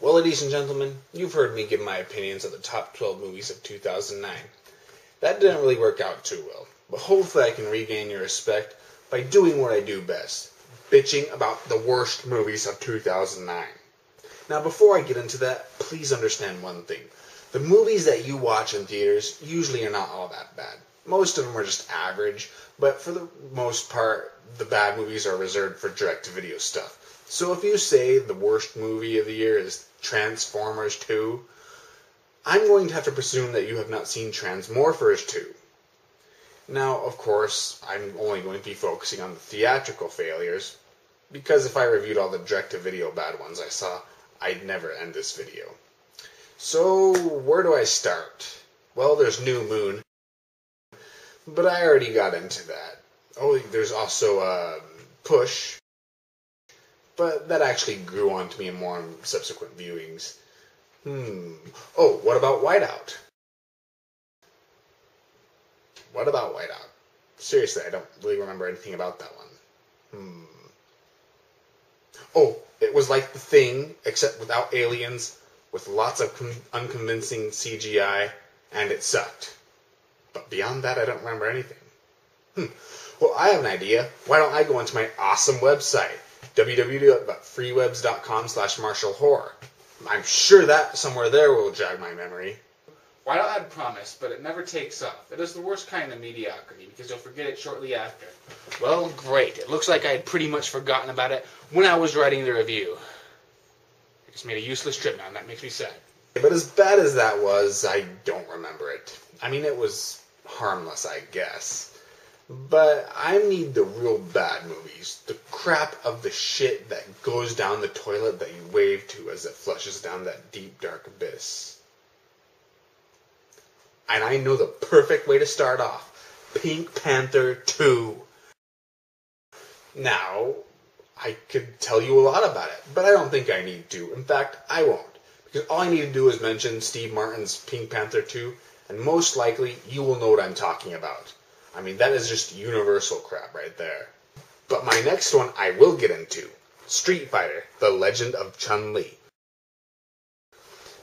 Well, ladies and gentlemen, you've heard me give my opinions of the top 12 movies of 2009. That didn't really work out too well, but hopefully I can regain your respect by doing what I do best, bitching about the worst movies of 2009. Now, before I get into that, please understand one thing. The movies that you watch in theaters usually are not all that bad. Most of them are just average, but for the most part, the bad movies are reserved for direct-to-video stuff. So if you say the worst movie of the year is Transformers 2, I'm going to have to presume that you have not seen Transmorphers 2. Now, of course, I'm only going to be focusing on the theatrical failures, because if I reviewed all the direct-to-video bad ones I saw, I'd never end this video. So, where do I start? Well, there's New Moon, but I already got into that. Oh, there's also Push, but that actually grew on to me more in subsequent viewings. Oh, what about Whiteout? What about Whiteout? Seriously, I don't really remember anything about that one. Oh, it was like The Thing, except without aliens, with lots of unconvincing CGI, and it sucked. But beyond that, I don't remember anything. Well, I have an idea. Why don't I go into my awesome website, www.freewebs.com/martialhorror. I'm sure that somewhere there will jog my memory. Whiteout had promise, but it never takes off. It is the worst kind of mediocrity, because you'll forget it shortly after. Well, great. It looks like I had pretty much forgotten about it when I was writing the review. I just made a useless trip now, and that makes me sad. But as bad as that was, I don't remember it. I mean, it was harmless, I guess. But I need the real bad movies. The crap of the shit that goes down the toilet that you wave to as it flushes down that deep, dark abyss. And I know the perfect way to start off. Pink Panther 2. Now, I could tell you a lot about it, but I don't think I need to. In fact, I won't. Because all I need to do is mention Steve Martin's Pink Panther 2, and most likely you will know what I'm talking about. I mean, that is just universal crap right there. But my next one I will get into. Street Fighter, The Legend of Chun-Li.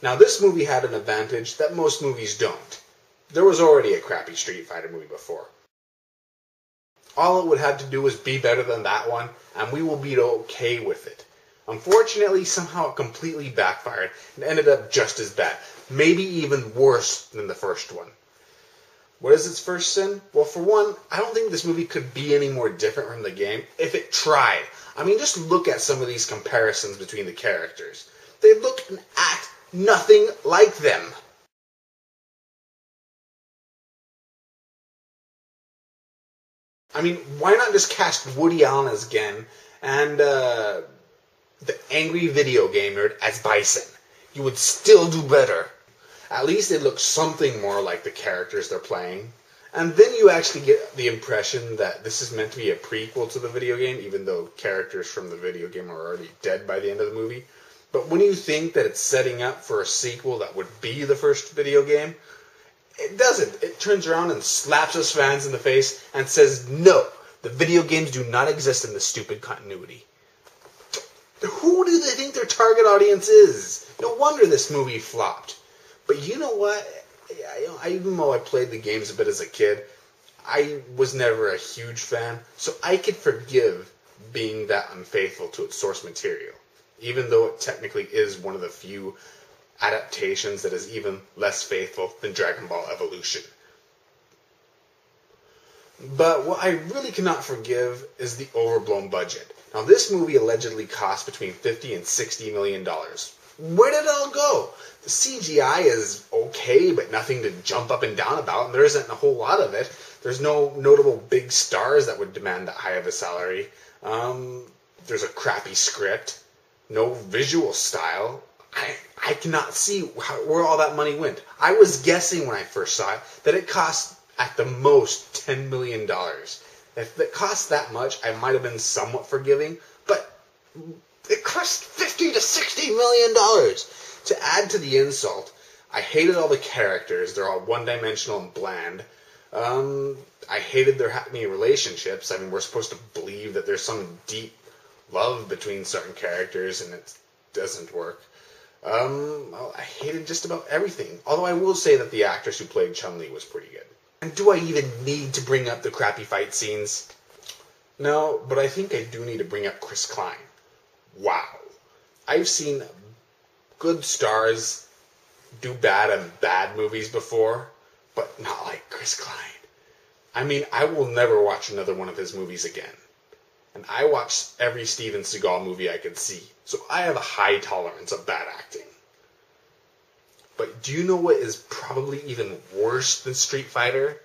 Now, this movie had an advantage that most movies don't. There was already a crappy Street Fighter movie before. All it would have to do was be better than that one, and we will be okay with it. Unfortunately, somehow it completely backfired and ended up just as bad. Maybe even worse than the first one. What is its first sin? Well, for one, I don't think this movie could be any more different from the game if it tried. I mean, just look at some of these comparisons between the characters. They look and act nothing like them. I mean, why not just cast Woody Allen as Gen and the angry video game nerd as Bison? You would still do better. At least it looks something more like the characters they're playing. And then you actually get the impression that this is meant to be a prequel to the video game, even though characters from the video game are already dead by the end of the movie. But when you think that it's setting up for a sequel that would be the first video game, it doesn't. It turns around and slaps us fans in the face and says, no, the video games do not exist in this stupid continuity. Who do they think their target audience is? No wonder this movie flopped. But you know what? Even though I played the games a bit as a kid, I was never a huge fan, so I could forgive being that unfaithful to its source material, even though it technically is one of the few adaptations that is even less faithful than Dragon Ball Evolution. But what I really cannot forgive is the overblown budget. Now, this movie allegedly cost between $50 and $60 million. Where did it all go? The CGI is okay, but nothing to jump up and down about, and there isn't a whole lot of it. There's no notable big stars that would demand that high of a salary. There's a crappy script. No visual style. I cannot see where all that money went. I was guessing when I first saw it that it cost at the most $10 million. If it cost that much, I might have been somewhat forgiving, but it cost $50 to $60 million. To add to the insult, I hated all the characters. They're all one-dimensional and bland. I hated their happy relationships. I mean, we're supposed to believe that there's some deep love between certain characters, and it doesn't work. Well, I hated just about everything. Although I will say that the actress who played Chun-Li was pretty good. And do I even need to bring up the crappy fight scenes? No, but I think I do need to bring up Chris Klein. Wow. I've seen good stars do bad in bad movies before, but not like Chris Klein. I mean, I will never watch another one of his movies again. And I watch every Steven Seagal movie I can see, so I have a high tolerance of bad acting. But do you know what is probably even worse than Street Fighter?